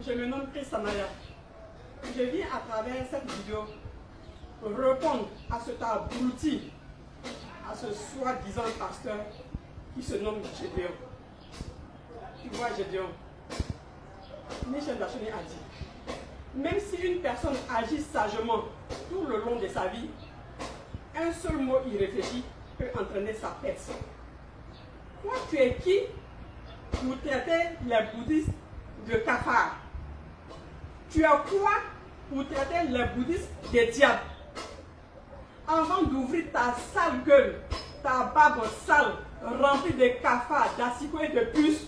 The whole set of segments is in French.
Je me nomme Chris Samaya. Je viens à travers cette vidéo répondre à cet abruti, à ce soi-disant pasteur qui se nomme Gédéon. Tu vois Gédéon, Michel Dachoni a dit, même si une personne agit sagement tout le long de sa vie, un seul mot irréfléchi peut entraîner sa perte. Toi, tu es qui pour traiter les bouddhistes de cafards? Tu es quoi pour traiter les bouddhistes de diables? Avant d'ouvrir ta sale gueule, ta barbe sale, remplie de cafards, d'asticots et de puces,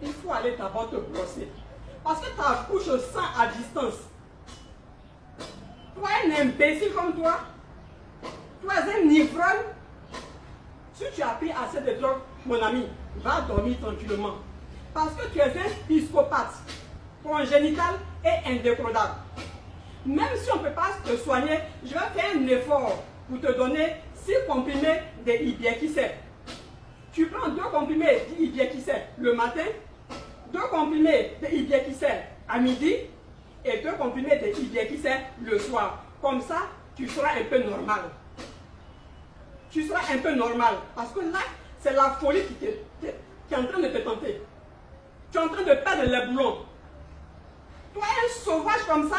il faut aller d'abord te brosser. Parce que ta couche sent à distance. Toi, un imbécile comme toi, toi, un ivrogne, si tu as pris assez de drogue, mon ami, va dormir tranquillement. Parce que tu es un psychopathe, congénital et indécrodable. Même si on ne peut pas te soigner, je vais faire un effort pour te donner 6 comprimés de Ibuprofène. Tu prends 2 comprimés d'Ibuprofène le matin, 2 comprimés de Ibuprofène à midi et 2 comprimés de Ibuprofène le soir. Comme ça, tu seras un peu normal. Tu seras un peu normal. Parce que là, c'est la folie qui est en train de te tenter. Tu es en train de perdre les boulons. Toi, un sauvage comme ça,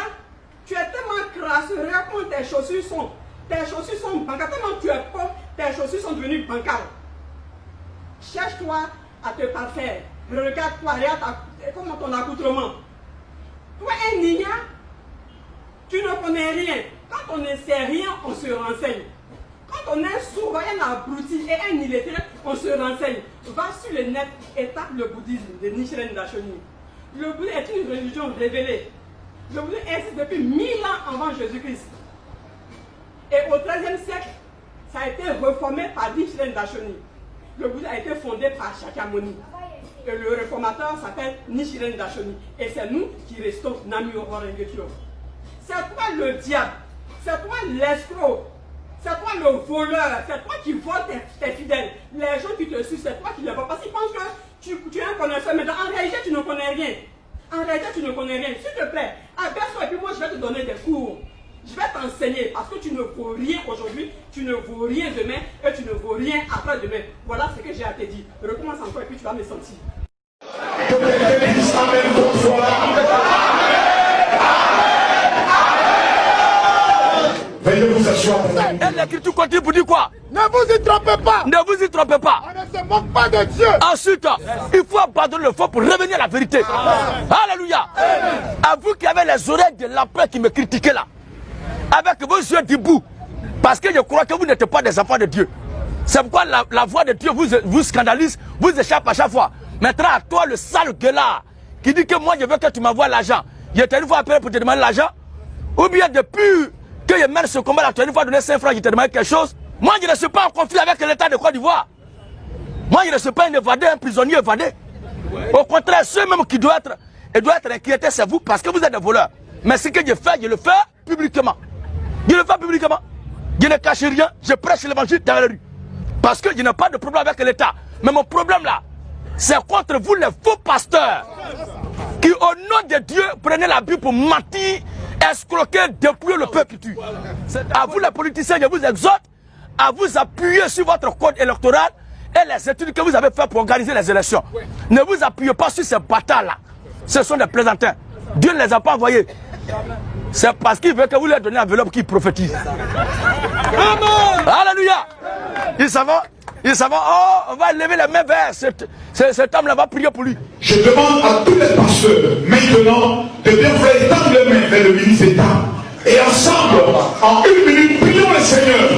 tu es tellement crasseux. Regarde comment tes chaussures sont. Tes chaussures sont bancales. Tellement tu es pauvre, tes chaussures sont devenues bancales. Cherche-toi à te parfaire. Regarde-toi, regarde comment ton accoutrement. Toi, un ignare, tu ne connais rien. Quand on ne sait rien, on se renseigne. Quand on est sourd, un abruti et un illettré, on se renseigne. Va sur le net et tape le bouddhisme de Nichiren Daishonin. Le bouddhisme est une religion révélée. Le bouddhisme existe depuis 1000 ans avant Jésus-Christ. Et au XIIIe siècle, ça a été reformé par Nichiren Daishonin. Le bouddhisme a été fondé par Shakyamuni. Et le réformateur s'appelle Nichiren Daishonin. Et c'est nous qui restons Namyo Horenge Kyo. C'est toi le diable. C'est toi l'escroc. C'est toi le voleur, c'est toi qui voles tes fidèles. Les gens qui te suivent, c'est toi qui les voles. Parce qu'ils pensent que tu es un connaisseur, mais en réalité, tu ne connais rien. En réalité, tu ne connais rien. S'il te plaît, abaisse-toi et puis moi, je vais te donner des cours. Je vais t'enseigner parce que tu ne vaux rien aujourd'hui, tu ne vaux rien demain et tu ne vaux rien après-demain. Voilà ce que j'ai à te dire. Recommence encore et puis tu vas me sentir. Veuillez vous asseoir. Et l'écriture continue pour dire quoi? Ne vous y trompez pas. Ne vous y trompez pas. On ne se moque pas de Dieu. Ensuite, il faut abandonner le faux pour revenir à la vérité. Amen. Alléluia. Amen. À vous qui avez les oreilles de l'empereur qui me critiquaient là, avec vos yeux debout, parce que je crois que vous n'êtes pas des enfants de Dieu. C'est pourquoi la voix de Dieu vous scandalise, vous échappe à chaque fois. Maintenant, à toi, le sale gueulard, qui dit que moi je veux que tu m'envoies l'argent. Il était une fois appelé pour te demander l'argent. Ou bien depuis que je mène ce combat là, tu as une fois donné 5 francs, je te demande quelque chose. Moi, je ne suis pas en conflit avec l'État de Côte d'Ivoire. Moi, je ne suis pas un évadé, un prisonnier évadé. Au contraire, ceux même qui doivent être inquiétés, c'est vous, parce que vous êtes des voleurs. Mais ce que je fais, je le fais publiquement. Je le fais publiquement. Je ne cache rien, je prêche l'évangile dans la rue. Parce que je n'ai pas de problème avec l'État. Mais mon problème là, c'est contre vous les faux pasteurs qui, au nom de Dieu, prenaient la Bible pour mentir, escroquer, dépouiller le peuple qui tue. À vous les politiciens, je vous exhorte à vous appuyer sur votre code électoral et les études que vous avez faites pour organiser les élections. Ne vous appuyez pas sur ces bâtards-là. Ce sont des plaisantins. Dieu ne les a pas envoyés. C'est parce qu'il veut que vous leur donnez un enveloppe qui prophétise. Amen. Alléluia. Ils savent, oh, on va lever les mains vers cet homme-là, va prier pour lui. Je demande à tous les pasteurs maintenant de bien vouloir étendre les mains vers le ministre d'État. Et ensemble, en 1 minute, prions le Seigneur.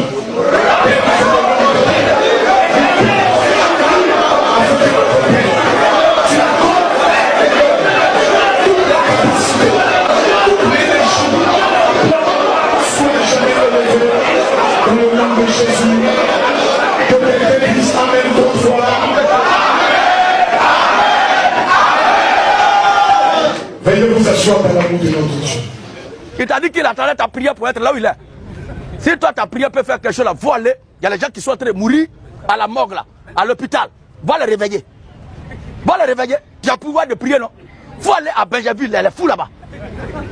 Dans le nom de Jésus, que l'Église amène ton foi. Veuillez vous asseoir dans l'amour de notre Dieu. Il t'a dit qu'il attendait ta prière pour être là où il est. Si toi ta prière peut faire quelque chose là, faut aller. Il y a les gens qui sont en train de mourir à la morgue là, à l'hôpital. Va les réveiller. Va les réveiller. Tu as le pouvoir de prier, non? faut aller à Benjaville, elle est fou là-bas.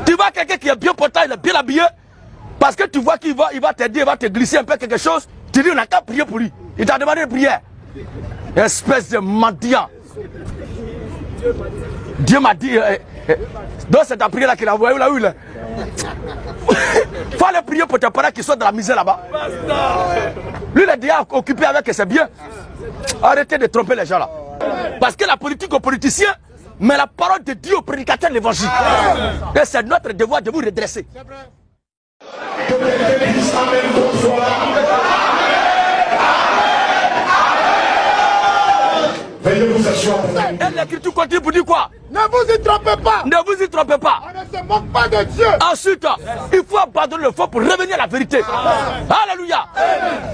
Tu vois quelqu'un qui est bien portant, il est bien habillé, parce que tu vois qu'il va t'aider, il va te glisser un peu quelque chose, tu dis on n'a qu'à prier pour lui. Il t'a demandé de prière. Espèce de mendiant. Dieu m'a dit, donc c'est ta prière là qu'il a envoyé, là où il est. Faut aller prier pour tes parents qui sont dans la misère là-bas. Lui, il est déjà occupé avec ses biens. Arrêtez de tromper les gens là. Parce que la politique aux politiciens, mais la parole de Dieu aux prédicateurs de l'évangile. Et c'est notre devoir de vous redresser. Veuillez vous asseoir. Et l'écriture continue pour dire quoi? Ne vous y trompez pas. Ne vous y trompez pas. On ne se moque pas de Dieu. Ensuite, il faut abandonner le faux pour revenir à la vérité. Alléluia.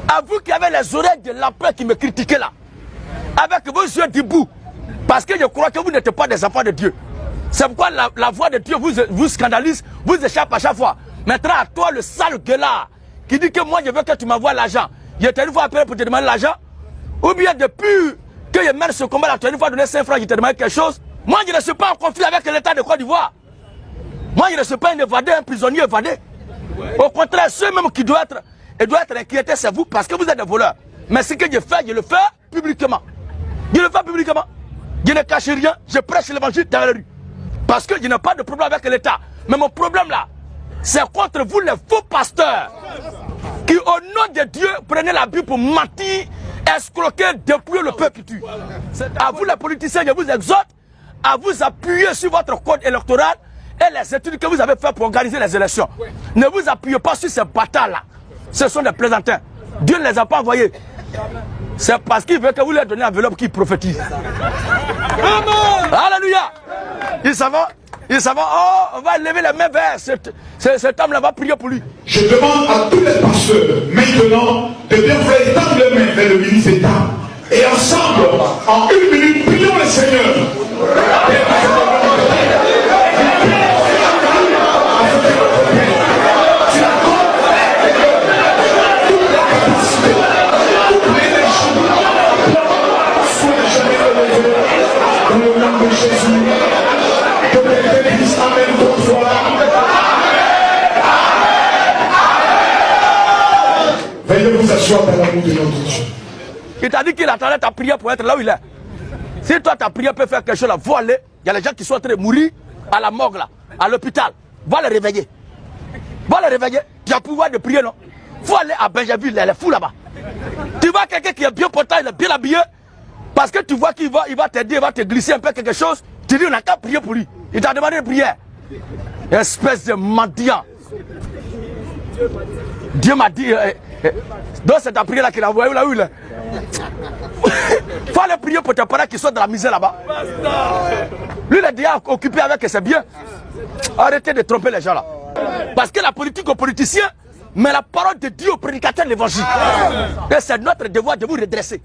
À vous qui avez les oreilles de l'empereur qui me critiquaient là, avec vos yeux debout, parce que je crois que vous n'êtes pas des enfants de Dieu. C'est pourquoi la voix de Dieu vous scandalise, vous échappe à chaque fois. Maintenant, à toi, le sale gueulard, qui dit que moi, je veux que tu m'envoies l'argent. Je t'ai une fois appelé pour te demander l'argent. Ou bien depuis que je mène ce combat là, tu as une fois donné 5 francs, je t'ai demandé quelque chose. Moi, je ne suis pas en conflit avec l'État de Côte d'Ivoire. Moi, je ne suis pas un évadé, un prisonnier évadé. Au contraire, ceux même qui doivent être inquiétés, c'est vous, parce que vous êtes des voleurs. Mais ce que je fais, je le fais publiquement. Je le fais publiquement. Je ne cache rien, je prêche l'évangile dans la rue. Parce que je n'ai pas de problème avec l'État. Mais mon problème là, c'est contre vous les faux pasteurs qui au nom de Dieu prenez la Bible pour mentir, escroquer, dépouiller le peuple qui tue. À vous les politiciens, je vous exhorte à vous appuyer sur votre code électoral et les études que vous avez faites pour organiser les élections. Ne vous appuyez pas sur ces bâtards-là. Ce sont des plaisantins. Dieu ne les a pas envoyés. C'est parce qu'il veut que vous leur donniez l'enveloppe qui prophétise. Alléluia. Ils savent, oh, on va lever les mains vers cet homme-là, va prier pour lui. Je demande à tous les pasteurs maintenant de bien vouloir étendre les mains vers le ministre d'État. Et ensemble, en 1 minute, prions le Seigneur. Dans le nom de Jésus, que l'Église amène ton foi. Veuillez vous asseoir dans l'amour de notre Dieu. Il t'a dit qu'il attendait ta prière pour être là où il est. Si toi ta prière peut faire quelque chose là, faut aller. Il y a les gens qui sont en train de mourir à la morgue là, à l'hôpital. Va les réveiller. Va les réveiller. Tu as pouvoir de prier, non? Faut aller à Benjaville, elle est fou là-bas. Tu vois quelqu'un qui est bien portant, il est bien habillé. Parce que tu vois qu'il va t'aider, il va te glisser un peu quelque chose. Tu dis on n'a qu'à prier pour lui. Il t'a demandé de prière. Espèce de mendiant. Dieu m'a dit, donc c'est ta prière là qu'il a envoyé, là où il est. Faut aller prier pour tes parents qui sont dans la misère là-bas. Lui, il est déjà occupé avec ses biens. Arrêtez de tromper les gens là. Parce que la politique aux politiciens, mais la parole de Dieu aux prédicateurs de l'évangile. Et c'est notre devoir de vous redresser.